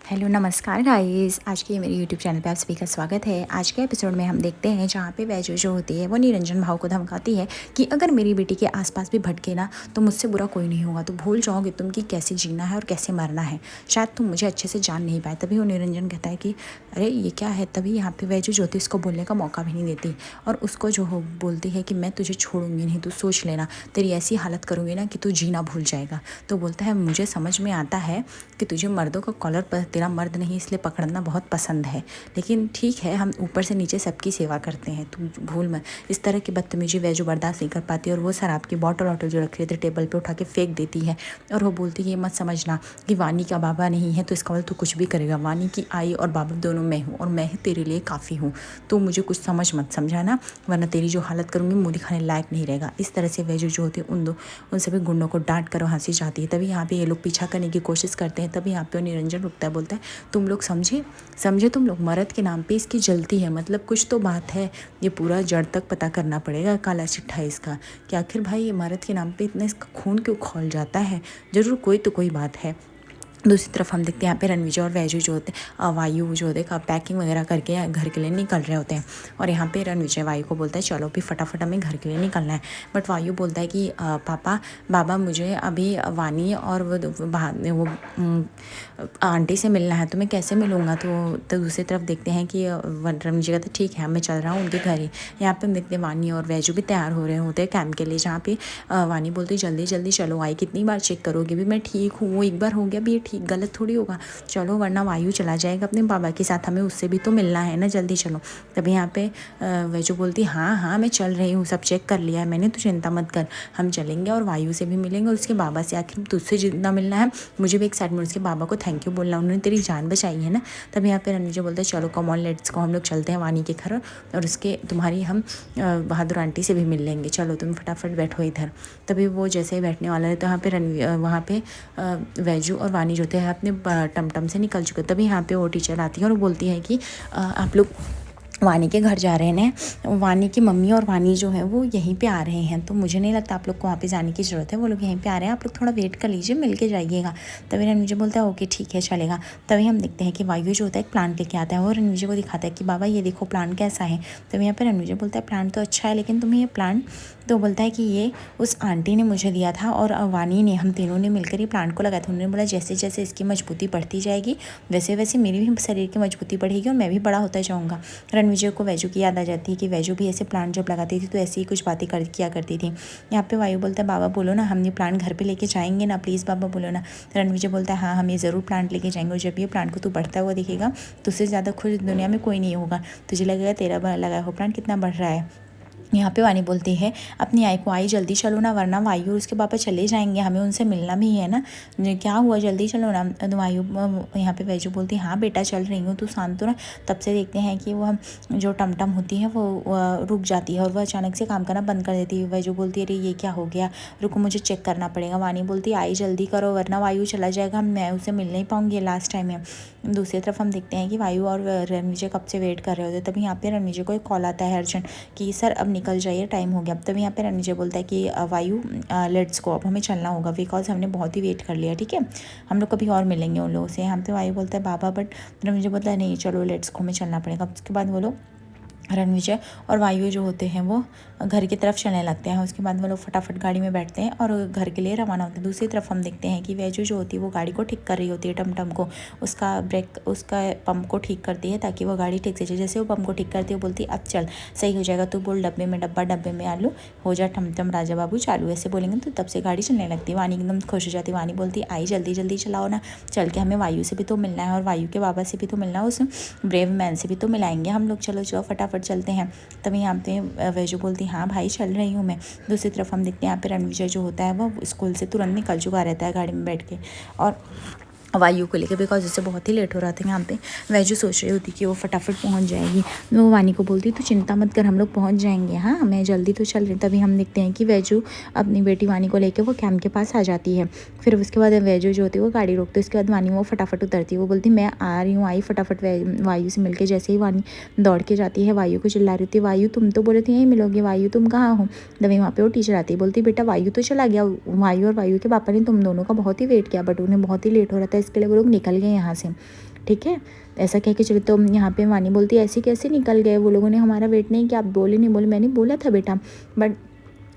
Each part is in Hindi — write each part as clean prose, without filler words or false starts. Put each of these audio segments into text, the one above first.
हेलो नमस्कार गाइस। आज के मेरे यूट्यूब चैनल पे आप सभी का स्वागत है। आज के एपिसोड में हम देखते हैं जहाँ पे वैजू जो होती है वो निरंजन भाव को धमकाती है कि अगर मेरी बेटी के आसपास भी भटके ना तो मुझसे बुरा कोई नहीं होगा, तो भूल जाओगे तुम कि कैसे जीना है और कैसे मरना है, शायद तुम मुझे अच्छे से जान नहीं पाए। तभी वो निरंजन कहता है कि अरे ये क्या है। तभी यहाँ पे वैजू जो होती है उसको बोलने का मौका भी नहीं देती और उसको जो हो बोलती है कि मैं तुझे छोड़ूंगी नहीं, तू सोच लेना, तेरी ऐसी हालत करूँगी ना कि तू जीना भूल जाएगा। तो बोलता है मुझे समझ में आता है कि तुझे मर्दों का कॉलर पर तेरा मर्द नहीं इसलिए पकड़ना बहुत पसंद है, लेकिन ठीक है हम ऊपर से नीचे सबकी सेवा करते हैं, तुम भूल मत। इस तरह की बदतमीजी वैजू बर्दाश्त नहीं कर पाती और वो शराब की बॉटल वॉटल जो रखी रहती टेबल पे उठा के फेंक देती है और वो बोलती है ये मत समझना कि वानी का बाबा नहीं है तो इसका मतलब तू कुछ भी करेगा। वानी की आई और बाबा दोनों मैं हूँ और मैं ही तेरे लिए काफ़ी हूँ, तो मुझे कुछ समझ मत समझाना वरना तेरी जो हालत करूँगी मुँह दिखाने लायक नहीं रहेगा। इस तरह से वैजू जो होती है उन सभी गुंडों को डांट कर वहाँ से जाती है। तभी यहाँ पे ये लोग पीछा करने की कोशिश करते हैं। तभी यहाँ पे निरंजन रुकता है, बोलता है तुम लोग समझे तुम लोग मर्द के नाम पे इसकी जलती है, मतलब कुछ तो बात है, ये पूरा जड़ तक पता करना पड़ेगा काला चिट्ठा इसका कि आखिर भाई ये मर्द के नाम पे इतना इसका खून क्यों खौल जाता है, ज़रूर कोई तो कोई बात है। दूसरी तरफ हम देखते हैं यहाँ पे रणविजय और वैजू जो होते हैं वायु जो होते हैं पैकिंग वगैरह करके घर के लिए निकल रहे होते हैं और यहाँ पे रणविजय वायु को बोलता है चलो भी फटाफट हमें घर के लिए निकलना है। बट वायु बोलता है कि बाबा मुझे अभी वानी और वो आंटी से मिलना है, तो मैं कैसे मिलूँगा। तो दूसरी तरफ देखते हैं कि रणविजय कहता है ठीक है मैं चल रहा हूँ उनके घर ही। यहाँ पे हम देखते हैं वानी और वैजू भी तैयार हो रहे होते हैं कैंप के लिए, जहाँ पे वानी बोलती है जल्दी जल्दी चलो, आई कितनी बार चेक करोगे, भी मैं ठीक हूँ, वो एक बार हो गया भी ये ठीक गलत थोड़ी होगा, चलो वरना वायु चला जाएगा अपने बाबा के साथ, हमें उससे भी तो मिलना है ना, जल्दी चलो। तभी यहाँ पे वैजू बोलती हाँ हाँ मैं चल रही हूँ, सब चेक कर लिया है मैंने, तो चिंता मत कर, हम चलेंगे और वायु से भी मिलेंगे और उसके बाबा से, आखिर तुझसे जितना मिलना है मुझे भी एक साइड में उसके बाबा को थैंक यू बोलना, उन्होंने तेरी जान बचाई है ना। तभी यहाँ पे रणविजय बोलते हैं चलो कम ऑन लेट्स को, हम लोग चलते हैं वानी के घर और उसके तुम्हारी हम बहादुर आंटी से भी मिल लेंगे, चलो तुम फटाफट बैठो इधर। तभी वो जैसे ही बैठने वाला है तो वहाँ पे वैजू और वानी जो थे अपने टमटम से निकल चुके। तभी यहाँ पे वो टीचर आती है और वो बोलती है कि आप लोग वानी के घर जा रहे हैं, वानी की मम्मी और वानी जो है वो यहीं पे आ रहे हैं, तो मुझे नहीं लगता आप लोग को वहाँ पे जाने की ज़रूरत है, वो लोग यहीं पे आ रहे हैं, आप लोग थोड़ा वेट कर लीजिए, मिल के जाइएगा। तभी रणविजय बोलता है ओके ठीक है चलेगा। तभी हम देखते हैं कि वायु जो होता है एक प्लांट लेके आता है और रणविजय को दिखाता है कि बाबा ये देखो प्लांट कैसा है। तभी यहाँ पे रणविजय बोलता है प्लांट तो अच्छा है लेकिन तुम्हें ये प्लांट, तो बोलता है कि ये उस आंटी ने मुझे दिया था और वानी ने, हम तीनों ने मिलकर ये प्लांट को लगाया था। उन्होंने बोला जैसे जैसे इसकी मजबूती बढ़ती जाएगी वैसे वैसे मेरी भी शरीर की मजबूती बढ़ेगी और मैं भी बड़ा होता जाऊँगा। रणविजय को वैजू की याद आ जाती है कि वैजू भी ऐसे प्लांट जब लगाती थी तो ऐसी ही कुछ बातें किया करती थी। यहाँ पे वायु बोलता है बाबा बोलो ना हम ये प्लांट घर पे लेके जाएंगे ना, प्लीज़ बाबा बोलो ना। रणविजय बोलता है हाँ हम ये ज़रूर प्लांट लेके जाएंगे और जब ये प्लांट को तू बढ़ता हुआ दिखेगा तो उससे ज़्यादा खुश दुनिया में कोई नहीं होगा, तुझे लगेगा तेरा लगाया हुआ प्लांट कितना बढ़ रहा है। यहाँ पे वानी बोलती है अपनी आई जल्दी चलो ना वरना वायु और उसके पापा चले जाएंगे, हमें उनसे मिलना भी है ना, क्या हुआ जल्दी चलो ना। तो वायु यहाँ पे वैजू बोलती है हाँ बेटा चल रही हूँ, तू शांत हो ना। तब से देखते हैं कि वो जो टमटम होती है वो रुक जाती है और वह अचानक से काम करना बंद कर देती है। वैजू बोलती है अरे ये क्या हो गया, रुको मुझे चेक करना पड़ेगा। वानी बोलती है आई जल्दी करो वरना वायु चला जाएगा, मैं उसे मिल नहीं पाऊँगी, लास्ट टाइम है। दूसरी तरफ हम देखते हैं कि वायु और रणविजय कब से वेट कर रहे होते, तभी यहाँ पे रणविजय को एक कॉल आता है अर्जेंट कि सर अब निकल जाइए टाइम हो गया। तभी यहाँ पे रणविजय बोलता है कि वायु लेट्स गो, अब हमें चलना होगा बिकॉज हमने बहुत ही वेट कर लिया, ठीक है हम लोग कभी और मिलेंगे उन लोगों से। यहाँ पे वायु बोलता है बाबा, बट रणविजय बोलता है नहीं चलो लेट्स गो, हमें चलना पड़ेगा। उसके बाद वो लोग रणविजय और वायु जो होते हैं वो घर की तरफ चलने लगते हैं। उसके बाद वो लोग फटाफट गाड़ी में बैठते हैं और घर के लिए रवाना होते हैं। दूसरी तरफ हम देखते हैं कि वैजू जो होती है वो गाड़ी को ठीक कर रही होती है, टमटम को, उसका ब्रेक उसका पंप को ठीक करती है ताकि वो गाड़ी ठीक से चले। जैसे वो पंप को ठीक करती है वो बोलती है अब चल सही हो जाएगा, तू बोल डब्बे में डब्बा, डब्बे में आलू, हो जा टमटम राजा बाबू चालू, ऐसे बोलेंगे तो तब से गाड़ी चलने लगती है। वानी एकदम खुश हो जाती है, वानी बोलती है आई जल्दी जल्दी चलाओ ना, चल के हमें वायु से भी तो मिलना है और वायु के बाबा से भी तो मिलना है, उस ब्रेव मैन से भी तो मिलाएंगे हम लोग, चलो चलो फटाफट चलते हैं। तभी यहाँ पे वैजू बोलती हाँ भाई चल रही हूँ मैं। दूसरी तरफ हम देखते हैं यहाँ पे रणविजय जो होता है वो स्कूल से तुरंत निकल चुका रहता है गाड़ी में बैठ के और वायु को लेकर, बिकॉज उससे बहुत ही लेट हो रहा था। यहाँ पे वैजू सोच रही होती कि वो फटाफट पहुँच जाएगी। वो वानी को बोलती तो चिंता मत कर हम लोग पहुँच जाएंगे, हाँ मैं जल्दी तो चल रही। तभी हम देखते हैं कि वैजू अपनी बेटी वानी को लेकर वो कैंप के पास आ जाती है। फिर उसके बाद वैजू जो होती है वो गाड़ी रोकती है। उसके बाद वानी वो फटाफट उतरती है, वो बोलती मैं आ रही हूँ, आई फटाफट वायु से मिलकर। जैसे ही वानी दौड़ के जाती है वायु को चिल्ला रही होती है वायु तुम तो बोले थे यहीं मिलोगे, वायु तुम कहाँ हो। तभी वहाँ पे वो टीचर आती है, बोलती बेटा वायु तो चला गया, वायु और वायु के पापा ने तुम दोनों का बहुत ही वेट किया बट उन्हें बहुत ही लेट हो रहा था इसके लिए वो लोग निकल गए यहाँ से। ठीक है। ऐसा कह के चले तो यहाँ पे वानी बोलती है ऐसे कैसे निकल गए, वो लोगों ने हमारा वेट नहीं किया, आप बोले नहीं बोले, मैंने बोला था बेटा बट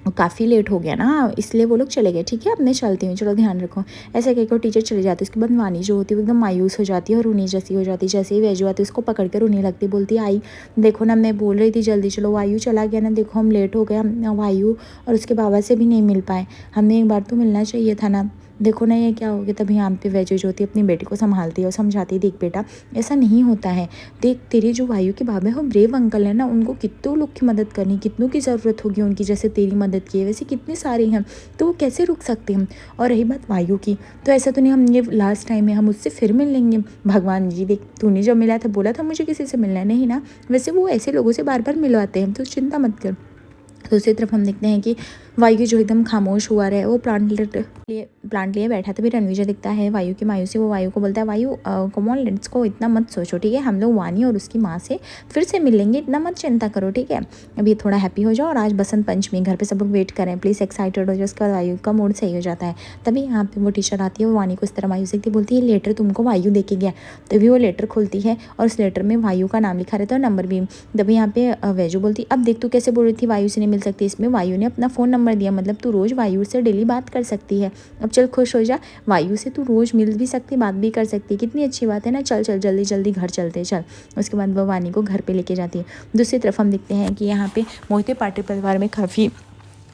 काफ़ी लेट हो गया ना, इसलिए वो लोग चले गए, ठीक है अब मैं चलती हूँ, चलो ध्यान रखो। ऐसे कहकर टीचर चले जाते हैं। उसके बाद वानी जो होती है वो एकदम मायूस हो जाती है और रोने जैसी हो जाती है। जैसे ही वैजू आती है उसको पकड़ कर रोने लगती, बोलती आई देखो ना मैं बोल रही थी जल्दी चलो, वायु चला गया ना, देखो हम लेट हो गए, हम वायु और उसके बाबा से भी नहीं मिल पाए, हमें एक बार तो मिलना चाहिए था ना, देखो ना ये क्या हो गया। तभी यहाँ पे वैजू जो होती है अपनी बेटी को संभालती है और समझाती है, देख बेटा ऐसा नहीं होता है, देख तेरे जो वायु के बाबा है वो ब्रेव अंकल है ना, उनको कितनों लोग की मदद करनी, कितनों की ज़रूरत होगी उनकी, जैसे तेरी मदद की है वैसे कितने सारे हैं, तो वो कैसे रुक सकते हैं। और रही बात वायु की, तो ऐसा तो नहीं हम ये लास्ट टाइम है, हम उससे फिर मिल लेंगे। भगवान जी देख तूने जब मिला था बोला था मुझे किसी से मिलना है नहीं ना, वैसे वो ऐसे लोगों से बार बार मिलवाते हैं, तो चिंता मत कर। तो दूसरी तरफ हम देखते हैं कि वायु जो एकदम खामोश हुआ रहे, वो प्लांट लिए बैठा। तभी रणवीर दिखता है वायु की मायूसी, वो वायु को बोलता है वायु कम ऑन लेट्स को, इतना मत सोचो ठीक है, हम लोग वानी और उसकी माँ से फिर से मिल लेंगे, इतना मत चिंता करो ठीक है, अभी थोड़ा हैप्पी हो जाओ, और आज बसंत पंचमी घर पे सब लोग वेट करें प्लीज़, एक्साइटेड हो जाए। उसका वायु का मूड सही हो जाता है। तभी यहाँ पे वो टीचर आती है, वो वानी को इस तरह मायूस देखती, बोलती है लेटर तुमको वायु दे के गया। तभी वो लेटर खोलती है और उस लेटर में वायु का नाम लिखा रहता है और नंबर भी। तभी यहाँ पे वैजू बोलती अब देख तू कैसे बोल रही थी वायु से नहीं मिल सकती, इसमें वायु ने अपना फ़ोन नंबर दिया, मतलब तू रोज़ वायु से डेली बात कर सकती है, अब चल खुश हो जा, वायु से तू रोज़ मिल भी सकती, बात भी कर सकती, कितनी अच्छी बात है ना, चल चल जल्दी जल्दी घर चलते चल। उसके बाद वो वानी को घर पे लेके जाती है। दूसरी तरफ हम देखते हैं कि यहाँ पे मोहिते पाटिल परिवार में काफ़ी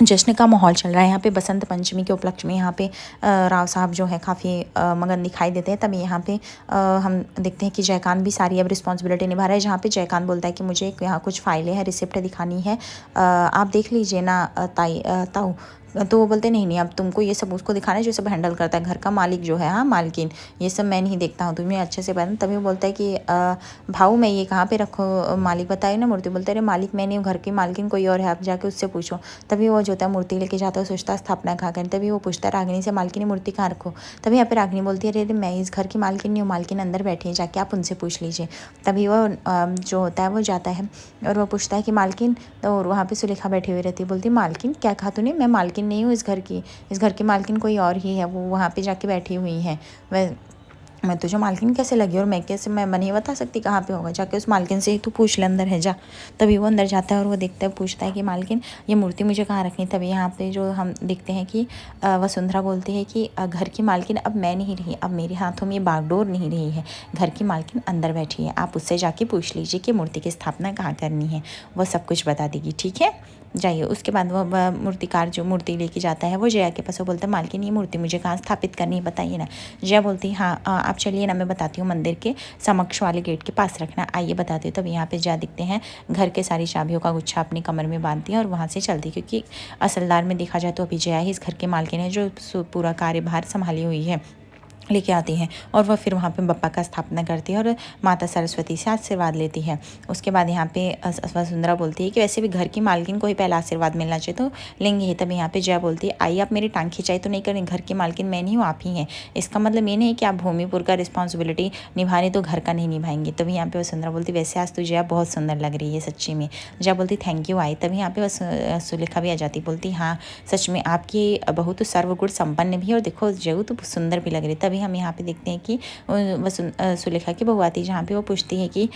जश्न का माहौल चल रहा है। यहाँ पे बसंत पंचमी के उपलक्ष्य में यहाँ पे राव साहब जो है काफ़ी मगन दिखाई देते हैं। तभी यहाँ पे हम देखते हैं कि जयकांत भी सारी अब रिस्पॉन्सिबिलिटी निभा रहा है, जहाँ पे जयकांत बोलता है कि मुझे यहाँ कुछ फाइलें हैं, रिसिप्ट दिखानी है, आप देख लीजिए ना ताऊ। तो वो बोलते नहीं नहीं अब तुमको ये सब उसको दिखाना है जो सब हैंडल करता है, घर का मालिक जो है, हाँ मालकिन, ये सब मैं नहीं देखता हूँ, तुम्हें अच्छे से बता। तभी वो बोलता है कि भाऊ मैं ये कहाँ पे रखूँ, मालिक बताइए ना। मूर्ति बोलते अरे मालिक मैं नहीं हूँ, घर की मालकिन कोई और है, आप जाके उससे पूछो। तभी वो जो होता है मूर्ति लेके जाता है, सोचता स्थापना कहाँ करें। तभी वो पूछता है रागिनी से मालकिनी मूर्ति कहाँ रखो। तभी यहाँ पे रागिनी बोलती है अरे मैं इस घर की मालकिन नहीं हूँ, मालकिन अंदर बैठी है, जाके आप उनसे पूछ लीजिए। तभी वो जो होता है वो जाता है और वो पूछता है कि मालकिन, तो वहाँ पे सुलेखा बैठी हुई रहती है, बोलती मालकिन क्या कहा तूने, मैं मालकिन नहीं हूँ इस घर की, इस घर की मालकिन कोई और ही है, वो वहाँ पे जाके बैठी हुई है, मैं तुझे मालकिन कैसे लगी और मैं नहीं बता सकती कहाँ पे होगा, जाके उस मालकिन से ही तू पूछ ले, अंदर है जा। तभी वो अंदर जाता है और वो देखता है, पूछता है कि मालकिन ये मूर्ति मुझे कहाँ रखनी। तभी यहाँ पे जो हम देखते हैं कि वसुंधरा बोलती है कि घर की मालकिन अब मैं नहीं रही, अब मेरे हाथों में ये बागडोर नहीं रही है, घर की मालकिन अंदर बैठी है, आप उससे जाके पूछ लीजिए कि मूर्ति की स्थापना कहाँ करनी है, वो सब कुछ बता देगी, ठीक है जाइए। उसके बाद वो मूर्तिकार जो मूर्ति लेके जाता है वो जया के पास, वो बोलता है मालकिन ये मूर्ति मुझे कहाँ स्थापित करनी है बताइए ना। जया बोलती है हाँ आप चलिए ना, मैं बताती हूँ, मंदिर के समक्ष वाले गेट के पास रखना, आइए बताती हूँ। तब यहाँ पे जया दिखते हैं, घर के सारी चाबियों का गुच्छा अपनी कमर में बांधती है और वहाँ से चलती, क्योंकि असलदार में देखा जाए तो अभी जया ही इस घर के मालकिन है जो पूरा कार्यभार संभाली हुई है, लेके आती हैं। और वह फिर वहाँ पे बप्पा का स्थापना करती है और माता सरस्वती से आशीर्वाद लेती है। उसके बाद यहाँ पे वसुंधरा बोलती है कि वैसे भी घर की मालकिन को ही पहला आशीर्वाद मिलना चाहिए, तो लेंगे ही। तभी यहाँ पे जया बोलती है आइए आप मेरी टांग खिंचाई तो नहीं करें, घर की मालकिन मैं नहीं हूँ आप ही हैं, इसका मतलब ये नहीं कि आप भूमिपुर का रिस्पॉन्सिबिलिटी निभा रहे तो घर का नहीं निभाएंगे। तभी यहाँ पे वसुंधरा बोलती वैसे आज तो जया बहुत सुंदर लग रही है सच्ची में। जया बोलती थैंक यू आई। तभी यहाँ पे सुलेखा भी आ जाती, बोलती हाँ सच में आपकी बहू तो सर्वगुण संपन्न भी है और देखो जयू तो सुंदर भी लग रही। तभी हम यहाँ पे देखते हैं कि सुलेखा की बहू आती है, जहाँ पे वो पूछती है कि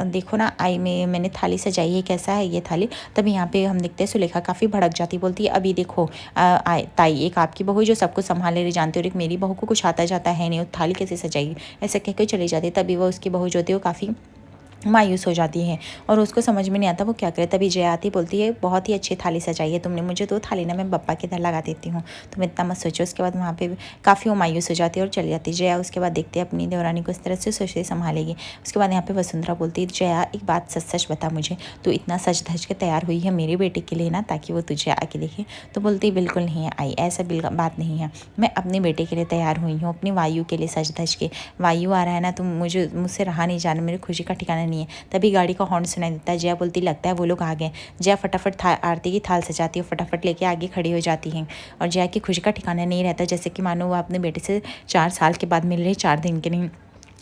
देखो ना आई में मैंने थाली सजाई है, कैसा है ये थाली। तभी यहाँ पे हम देखते हैं सुलेखा काफ़ी भड़क जाती, बोलती है अभी देखो ताई, एक आपकी बहू जो सबको संभाले रही जानती, और एक मेरी बहू को कुछ आता जाता है नहीं, वो थाली कैसे सजाएगी, ऐसा कह के चली जाती। तभी वो उसकी बहू जो होती है वो काफ़ी मायूस हो जाती है और उसको समझ में नहीं आता वो क्या करे। तभी जया आती, बोलती है बहुत ही अच्छी थाली सजाई है तुमने, मुझे तो थाली ना मैं बप्पा के इधर लगा देती हूँ, तुम इतना मत सोचो। उसके बाद वहाँ पे काफ़ी वो मायूस हो जाती है और चली जाती है जया। उसके बाद देखते हैं अपनी देवरानी को इस तरह से सोचते संभालेगी। उसके बाद यहाँ पे वसुंधरा बोलती है जया एक बात सच सच बता मुझे, तो इतना सच धज के तैयार हुई है मेरी बेटी के लिए ना, ताकि वो तुझे आके देखे। तो बोलती बिल्कुल नहीं आई, ऐसा बिल्कुल बात नहीं है, मैं अपने बेटे के लिए तैयार हुई हूँ, अपनी वायु के लिए सच धज के। वायु आ रहा है ना, तुम मुझसे रहा नहीं जाना, मेरी खुशी का ठिकाना नहीं है। तभी गाड़ी का हॉर्न सुनाई देता है, जया बोलती लगता है वो लोग आ गए। जया फटाफट आरती की थाल सजाती है, फटाफट लेके आगे खड़ी हो जाती हैं और जया की खुशी का ठिकाना नहीं रहता, जैसे कि मानो वो अपने बेटे से 4 साल के बाद मिल रही, 4 दिन के नहीं।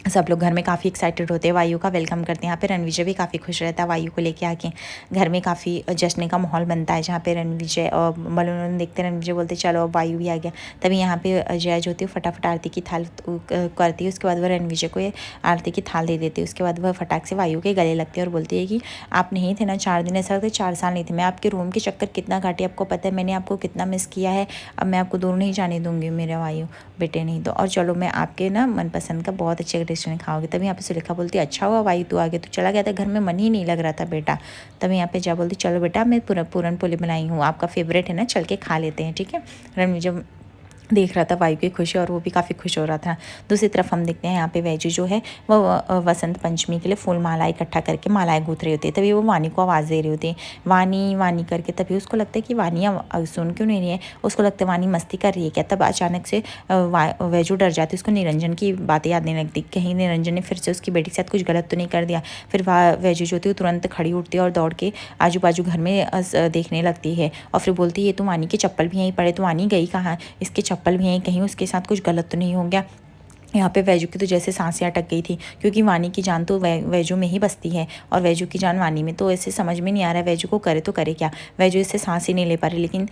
सब लोग घर में काफ़ी एक्साइटेड होते हैं, वायु का वेलकम करते हैं। यहाँ पे रणविजय भी काफ़ी खुश रहता है वायु को लेके आके। घर में काफ़ी जश्न का माहौल बनता है, जहाँ पे रणविजय और बलून देखते हैं, रणविजय बोलते चलो अब वायु भी आ गया। तभी यहाँ पे जया जो होती है फटाफट आरती की थाल करती है। उसके बाद वह रणविजय को ये आरती की थाल दे देती है। उसके बाद वह फटाक से वायु के गले लगती है और बोलती है कि आप नहीं थे ना 4 दिन, ऐसा लगता है 4 साल नहीं थे। मैं आपके रूम के चक्कर कितना काटी आपको पता है, मैंने आपको कितना मिस किया है। अब मैं आपको दूर नहीं जाने दूंगी मेरे वायु बेटे, नहीं तो। और चलो मैं आपके ना मनपसंद का बहुत अच्छे रेस्टोरेंट खाओगे। तभी यहाँ पे सुलेखा बोलती है अच्छा हुआ वायु तू आ गया, तू चला गया था, घर में मन ही नहीं लग रहा था बेटा। तभी यहाँ पे जया बोलती चलो बेटा मैं पूरन पोली बनाई हूँ, आपका फेवरेट है ना, चल के खा लेते हैं, ठीक है। रणविजय देख रहा था वायु की खुशी और वो भी काफ़ी खुश हो रहा था। दूसरी तरफ हम देखते हैं यहाँ पे वैजू जो है वो वसंत पंचमी के लिए फूल माला इकट्ठा करके मालाएं गूंथ रही होती है। तभी वो वानी को आवाज़ दे रही होती है, वानी वानी करके। तभी उसको लगता है कि वानी सुन क्यों नहीं रही है, उसको लगता है वानी मस्ती कर रही है क्या। तब अचानक से वैजू डर जाती है, उसको निरंजन की बातें याद नहीं लगती, कहीं निरंजन ने फिर से उसकी बेटी के साथ कुछ गलत तो नहीं कर दिया। फिर वैजू जो होती है तुरंत खड़ी उठती है और दौड़ के आजू बाजू घर में देखने लगती है और फिर बोलती है ये तो वानी के चप्पल भी यहीं पड़े, तो वानी गई कहाँ, इसके चप्पल भी हैं, कहीं उसके साथ कुछ गलत तो नहीं हो गया। यहाँ पे वैजू की तो जैसे सांसें अटक गई थी, क्योंकि वानी की जान तो वैजू में ही बसती है और वैजू की जान वानी में। तो ऐसे समझ में नहीं आ रहा है वैजू को करे तो करे क्या। वैजू इससे सांस ही नहीं ले पा रही, लेकिन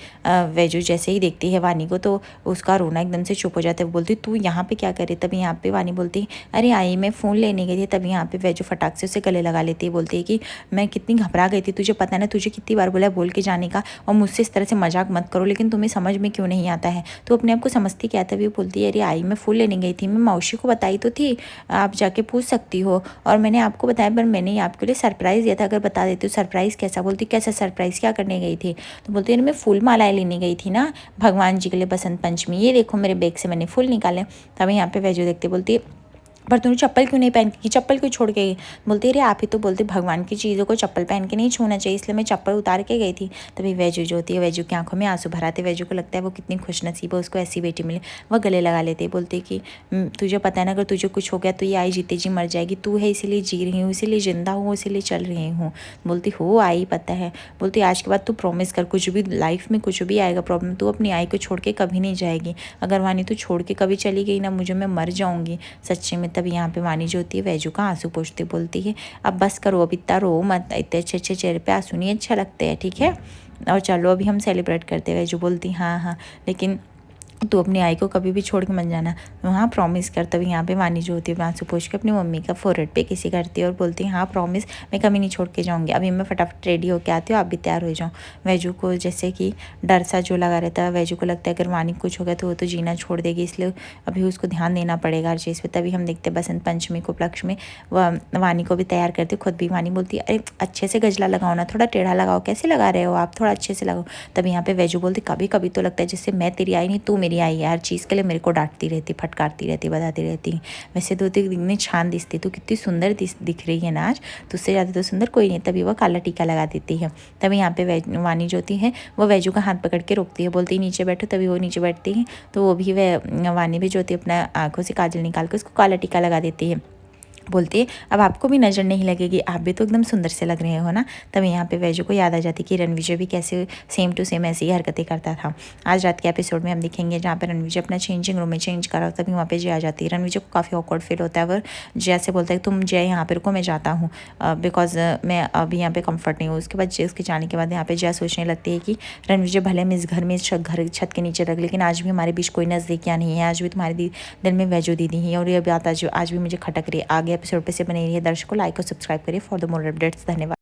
वैजू जैसे ही देखती है वानी को तो उसका रोना एकदम से चुप हो जाता है। वो बोलती तू यहाँ पे क्या करे। तभी यहाँ पे वानी बोलती अरे आई मैं फ़ोन लेने गई थी। तभी यहाँ पे वैजू फटाक से उसे गले लगा लेती है, बोलती है कि मैं कितनी घबरा गई थी, तुझे पता है ना, तुझे कितनी बार बोला बोल के जाने का, और मुझसे इस तरह से मजाक मत करो, लेकिन तुम्हें समझ में क्यों नहीं आता है, तो अपने आप को समझती क्या। तभी वो बोलती है अरे आई मैं फूल लेने गई थी, मैं मौसी को बताई तो थी, आप जाके पूछ सकती हो, और मैंने आपको बताया पर मैंने आपके लिए सरप्राइज़ दिया था, अगर बता देती हूँ। सरप्राइज़ कैसा। बोलती कैसा सरप्राइज़, क्या करने गई थी। तो बोलती है मैं फूल मालाएं लेने गई थी ना भगवान जी के लिए बसंत पंचमी, ये देखो मेरे बैग से मैंने फूल निकाले। तभी यहाँ पे वैजू देखते बोलती है पर तूने चप्पल क्यों नहीं पहन की, चप्पल क्यों छोड़ के गई। बोलती अरे आप ही तो बोलते भगवान की चीज़ों को चप्पल पहन के नहीं छूना चाहिए, इसलिए मैं चप्पल उतार के गई थी। तभी वैजू जो होती है वैजू की आंखों में आंसू भर आते। वैजू को लगता है वो कितनी खुशनसीब है, उसको ऐसी बेटी मिले। वह गले लगा लेते, बोलते कि तुझे पता है ना अगर तुझे कुछ हो गया तो ये आई जीते जी मर जाएगी, तू है इसीलिए जी रही हूँ, इसीलिए जिंदा हूँ, इसीलिए चल रही हूँ। बोलती हो आई पता है। बोलती आज के बाद तू प्रॉमिस कर, कुछ भी लाइफ में कुछ भी आएगा प्रॉब्लम, तू अपनी आई को छोड़ के कभी नहीं जाएगी। अगर वानी तू छोड़ के कभी चली गई ना मुझे, मैं मर जाऊँगी सच्चे में। तभी यहाँ पे वानी जो होती है वैजू का आंसू पोंछती बोलती है अब बस करो, अब इतना रो मत, इतने अच्छे अच्छे चेहरे पे आंसू नहीं अच्छा लगते हैं, ठीक है। और चलो अभी हम सेलिब्रेट करते हैं। वैजू बोलती हाँ हाँ लेकिन तू अपनी आई को कभी भी छोड़ के मत जाना, हाँ प्रॉमिस कर। तभी यहाँ पे वानी जो होती है आंसू पोंछ के अपनी मम्मी का फोरहेड पे किसी करती है और बोलती है हाँ प्रॉमिस, मैं कभी नहीं छोड़ के जाऊँगी। अभी मैं फटाफट रेडी होके आती हूँ, आप भी तैयार हो जाओ। वैजू को जैसे कि डर सा जो लगा रहता है, वैजू को लगता है अगर वानी कुछ हो गया तो वो तो जीना छोड़ देगी, इसलिए अभी उसको ध्यान देना पड़ेगा हर चीज़ पर। तभी हम देखते हैं बसंत पंचमी को उपलक्ष्य में वह वानी को भी तैयार करती, खुद भी वानी बोलती है अरे अच्छे से गजला लगाओ ना, थोड़ा टेढ़ा लगाओ, कैसे लगा रहे हो आप, थोड़ा अच्छे से लगाओ। तभी यहाँ पे वैजू बोलती कभी कभी तो लगता है जैसे मैं तेरी आई नहीं तू मेरी आई है, हर चीज़ के लिए मेरे को डांटती रहती, फटकारती रहती, बताती रहती। वैसे तो इतनी छान दिखती, तो कितनी सुंदर दिख रही है ना आज, तुझसे ज़्यादा तो सुंदर कोई नहीं। तभी वह काला टीका लगा देती है। तभी यहाँ पे वानी जो होती है वो वैजू का हाथ पकड़ के रोकती है, बोलती है नीचे बैठो। तभी वो नीचे बैठती है तो वो भी वानी भी जो होती है अपना आँखों से काजल निकाल के उसको काला टीका लगा देती है। बोलती है अब आपको भी नज़र नहीं लगेगी, आप भी तो एकदम सुंदर से लग रहे हो ना। तभी यहाँ पे वैजू को याद आ जाती कि रणविजय भी कैसे सेम टू सेम ऐसी ही हरकतें करता था। आज रात के एपिसोड में हम दिखेंगे जहाँ पे रणविजय अपना चेंजिंग रूम में चेंज करा, तभी वहाँ पे जया आ जाती है। रणविजय को काफ़ी ऑकवर्ड फील होता है, वो जया से बोलता है तुम जया यहाँ पे रुको मैं जाता हूँ, बिकॉज मैं अभी यहाँ पे कम्फर्ट नहीं हूँ। उसके बाद उसके जाने के बाद यहाँ पे जया सोचने लगती है कि रणविजय भले मैं इस घर में घर छत के नीचे रख, लेकिन आज भी हमारे बीच कोई नज़दीकियाँ नहीं है, आज भी तुम्हारे दिल में वैजू दीदी ही है, और ये बात आज भी मुझे खटक रही है। आगे एपिसोड पे से बनी रही है। दर्शकों लाइक और सब्सक्राइब करिए फॉर द मोर अपडेट्स। धन्यवाद।